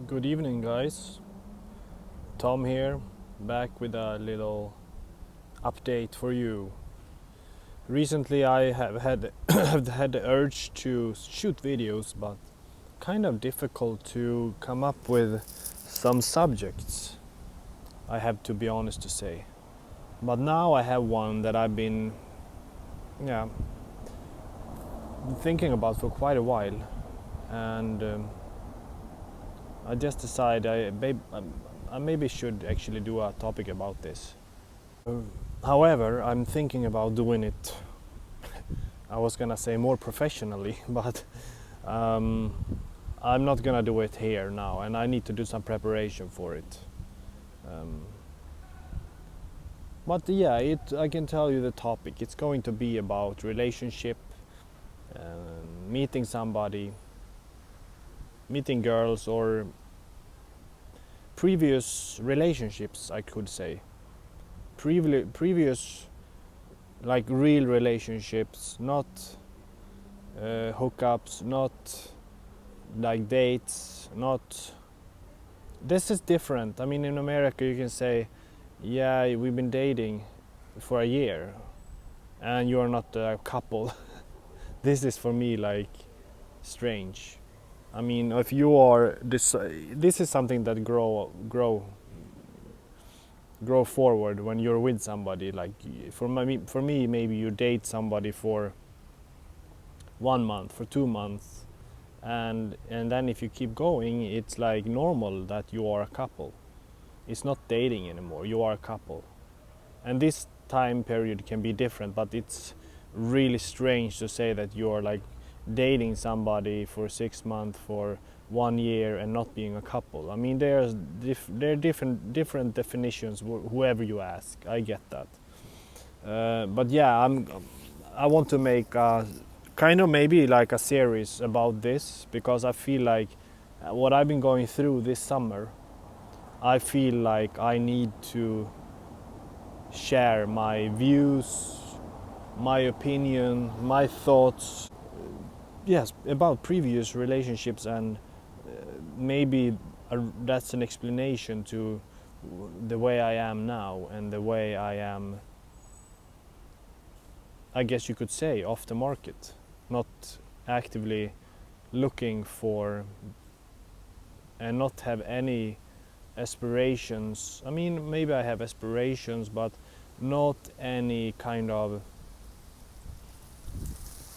Good evening, guys. Tom here, back with a little update for you. Recently, I have had have had the urge to shoot videos, but kind of difficult to come up with some subjects. I have to be honest to say. But now I have one that I've been, yeah, thinking about for quite a while, and I just decided I maybe should actually do a topic about this. However, I'm thinking about doing it, I was gonna say more professionally, but um, I'm not gonna do it here now, and I need to do some preparation for it. Um, but yeah, I can tell you the topic. It's going to be about relationship, meeting somebody, meeting girls, or previous relationships, I could say. Previous, like real relationships, not hookups, not like dates, not. This is different. I mean, in America, you can say, yeah, we've been dating for a year and you're not a couple. This is for me like strange. I mean, if you are this is something that grow forward when you're with somebody. Like for me, maybe you date somebody for 1 month, for 2 months, and then if you keep going, it's like normal that you are a couple. It's not dating anymore. You are a couple, and this time period can be different, but it's really strange to say that you are like dating somebody for 6 months, for 1 year, and not being a couple. I mean, there are different definitions. Whoever you ask, I get that. But yeah, I want to make a, kind of maybe like a series about this, because I feel like what I've been going through this summer, I feel like I need to share my views, my opinion, my thoughts, yes, about previous relationships, and maybe that's an explanation to the way I am now and the way I am, I guess you could say, off the market, not actively looking for, and not have any aspirations. I mean, maybe I have aspirations, but not any kind of,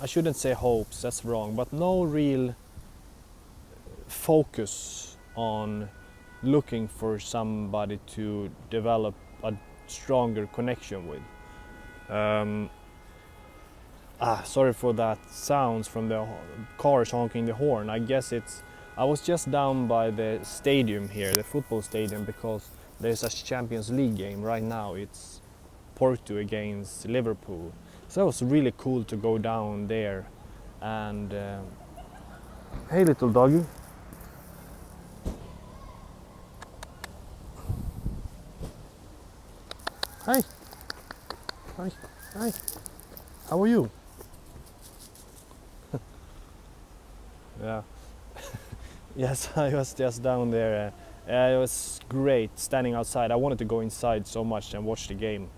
I shouldn't say hopes, that's wrong, but no real focus on looking for somebody to develop a stronger connection with. Um, Sorry for that sounds from the cars honking the horn. I guess I was just down by the stadium here, the football stadium, because there's a Champions League game right now. It's Porto against Liverpool. So it was really cool to go down there. And hey, little doggy. Hi, hi, hi. How are you? Yeah. Yes, I was just down there. It was great standing outside. I wanted to go inside so much and watch the game,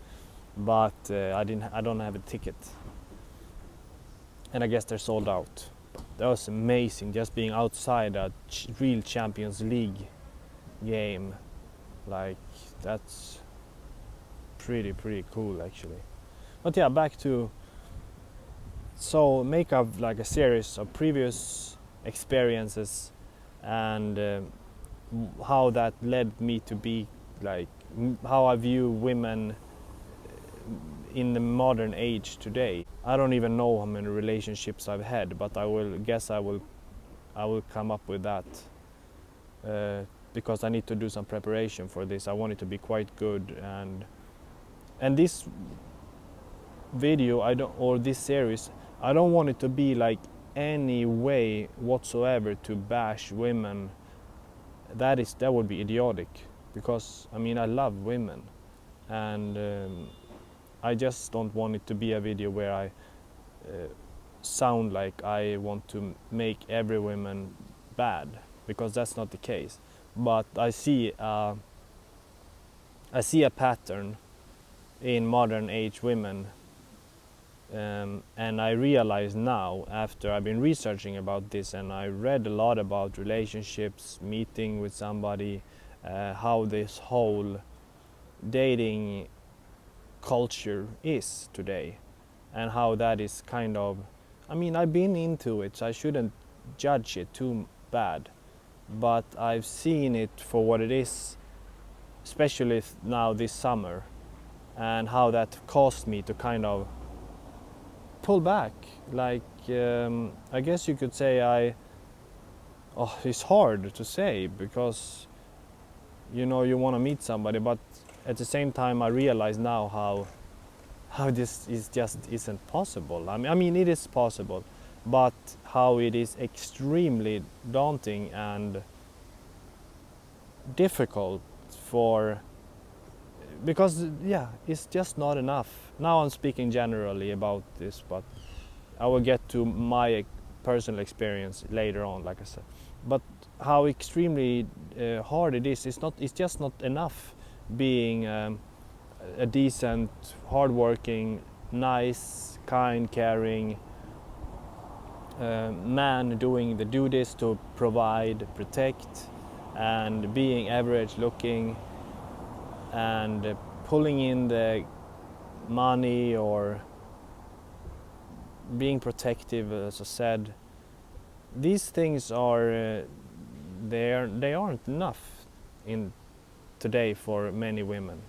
but I didn't. I don't have a ticket, and I guess they're sold out. That was amazing, just being outside a real Champions League game. Like, that's pretty cool actually. But yeah, back to, so make up like a series of previous experiences, and how that led me to be like, how I view women in the modern age today. I don't even know how many relationships I've had, but I will come up with that, because I need to do some preparation for this. I want it to be quite good, and this video or this series, I don't want it to be like any way whatsoever to bash women. That would be idiotic, because I mean, I love women, and I just don't want it to be a video where I sound like I want to make every woman bad, because that's not the case. but I see a pattern in modern age women, and I realize now, after I've been researching about this and I read a lot about relationships, meeting with somebody, how this whole dating culture is today, and how that is kind of, I mean, I've been into it, so I shouldn't judge it too bad, but I've seen it for what it is, especially now this summer, and how that caused me to kind of pull back. Like, I guess you could say it's hard to say, because you know you want to meet somebody, but at the same time I realize now how this is just isn't possible. I mean it is possible, but how it is extremely daunting and difficult for, because yeah, it's just not enough. Now I'm speaking generally about this, but I will get to my personal experience later on, like I said. But how extremely hard it is, it's just not enough being a decent, hardworking, nice, kind, caring man doing the duties to provide, protect, and being average looking, and pulling in the money, or being protective, as I said. These things are they aren't enough in today for many women.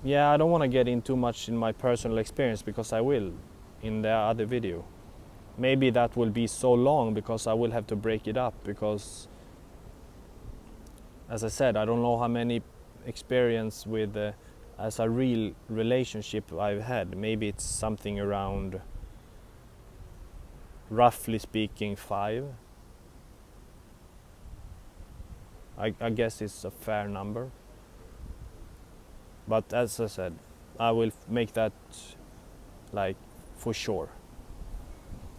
Yeah, I don't want to get in too much in my personal experience, because I will in the other video. Maybe that will be so long because I will have to break it up, because as I said, I don't know how many experience with as a real relationship I've had. Maybe it's something around, roughly speaking, 5. I guess it's a fair number. But as I said, I will make that like for sure,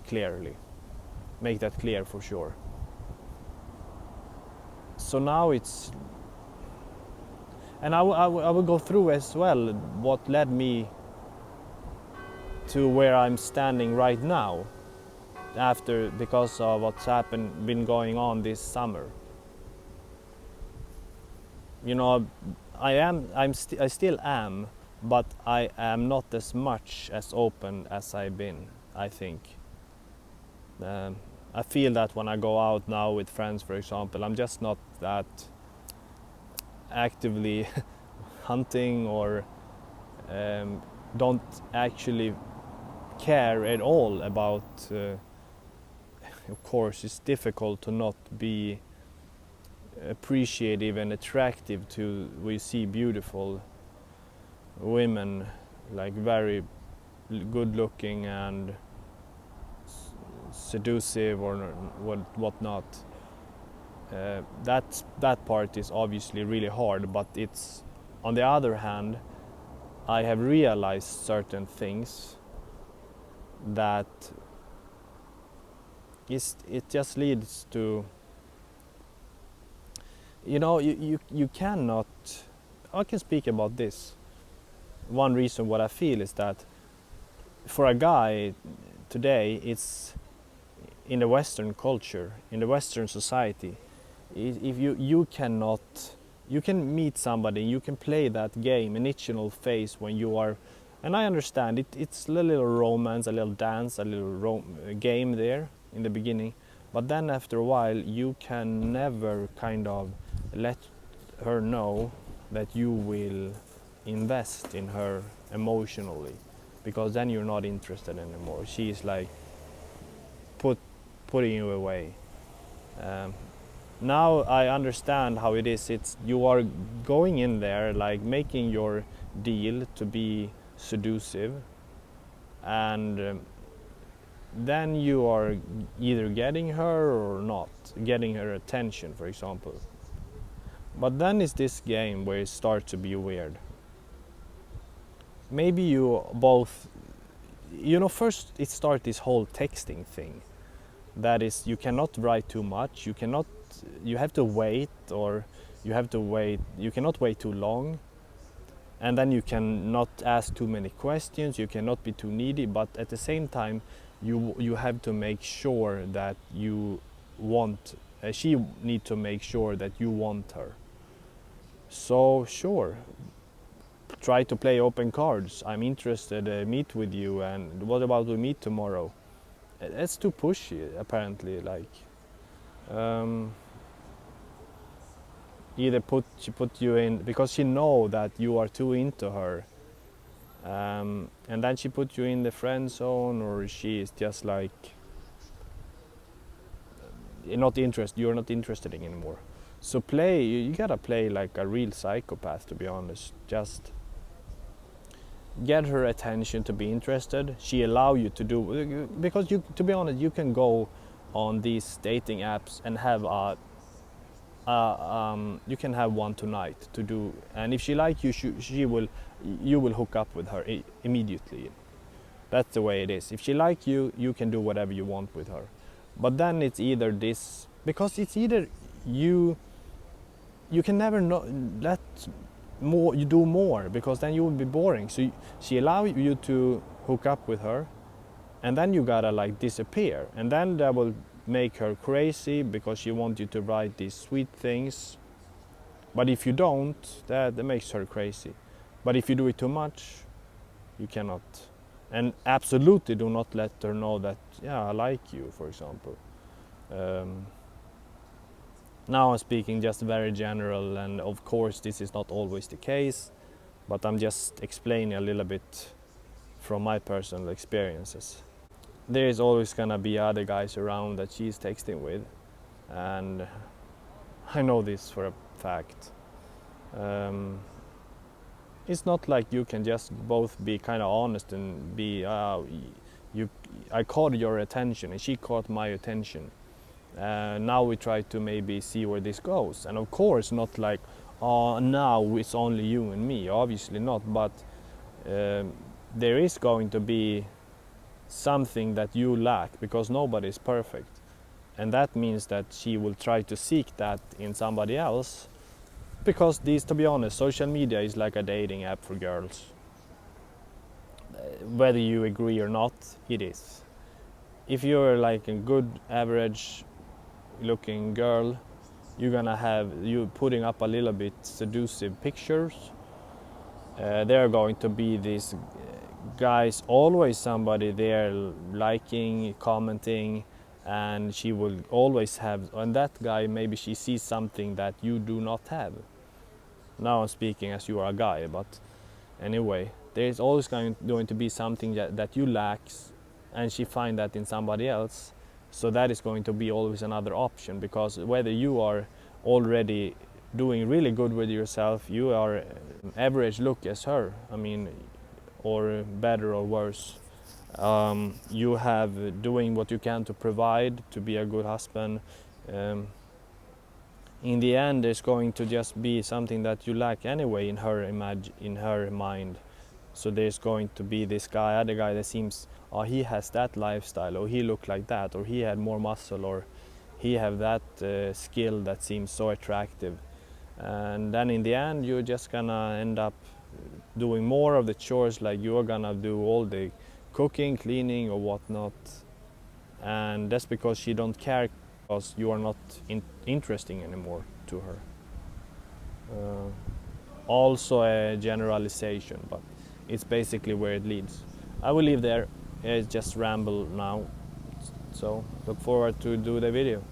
clearly. Make that clear for sure. So now it's, and I will go through as well what led me to where I'm standing right now, after, because of what's been going on this summer. You know, I still am, but I am not as much as open as I've been, I think. I feel that when I go out now with friends, for example, I'm just not that actively hunting, or don't actually care at all about, of course it's difficult to not be appreciative and attractive to, we see beautiful women, like very good looking and seductive or whatnot. That part is obviously really hard, but it's, on the other hand, I have realized certain things that it just leads to, you know, you cannot, I can speak about this. One reason what I feel is that for a guy today, it's in the Western culture, in the Western society, if you cannot, you can meet somebody, you can play that game, initial phase when you are, and I understand it's a little romance, a little dance, a little game there in the beginning, but then after a while you can never kind of let her know that you will invest in her emotionally, because then you're not interested anymore. She's like putting you away. Now I understand how it is. It's, you are going in there like making your deal to be seductive, and then you are either getting her or not getting her attention, for example. But then it's this game where it starts to be weird. Maybe you both first it starts this whole texting thing. That is, you cannot write too much. You have to wait, or you cannot wait too long. And then you cannot ask too many questions, you cannot be too needy, but at the same time, you have to make sure that you want, she need to make sure that you want her. So sure, try to play open cards. I'm interested, meet with you, and what about we meet tomorrow? It's too pushy, apparently. Like, either she put you in because she know that you are too into her, and then she put you in the friend zone, or she is just like you're not interested in anymore. So you gotta play like a real psychopath, to be honest. Just get her attention to be interested. She allow you to do, because to be honest, you can go on these dating apps and have you can have one tonight to do, and if she like you, you will hook up with her immediately. That's the way it is. If she like you, you can do whatever you want with her. But then it's either this, because it's either you can never let you do more, because then you will be boring. So she allow you to hook up with her, and then you gotta like disappear, and then that will make her crazy because she wants you to write these sweet things. But if you don't, that makes her crazy. But if you do it too much, you cannot. And absolutely do not let her know that, yeah, I like you, for example. Now I'm speaking just very general, and of course this is not always the case, but I'm just explaining a little bit from my personal experiences. There is always gonna be other guys around that she's texting with, and I know this for a fact. It's not like you can just both be kind of honest and be, I caught your attention and she caught my attention. Now we try to maybe see where this goes, and of course not like, now it's only you and me, obviously not, but there is going to be something that you lack, because nobody is perfect, and that means that she will try to seek that in somebody else, because to be honest, social media is like a dating app for girls. Whether you agree or not, it is. If you're like a good average looking girl, you're gonna have you putting up a little bit seductive pictures. There are going to be these guys, always somebody there liking, commenting, and she will always have, and that guy, maybe she sees something that you do not have. Now I'm speaking as you are a guy, but anyway, there's always going to be something that you lack, and she find that in somebody else. So that is going to be always another option, because whether you are already doing really good with yourself, you are average look as her, I mean, or better or worse, you have doing what you can to provide, to be a good husband. In the end, there's going to just be something that you lack anyway in her mind. So there's going to be this other guy that seems, oh, he has that lifestyle, or he looked like that, or he had more muscle, or he have that skill that seems so attractive. And then in the end, you're just gonna end up doing more of the chores, like you're gonna do all the cooking, cleaning, or whatnot. And that's because she don't care, because you are not interesting anymore to her. Also a generalization, but it's basically where it leads. I will leave there. It's just ramble now. So look forward to do the video.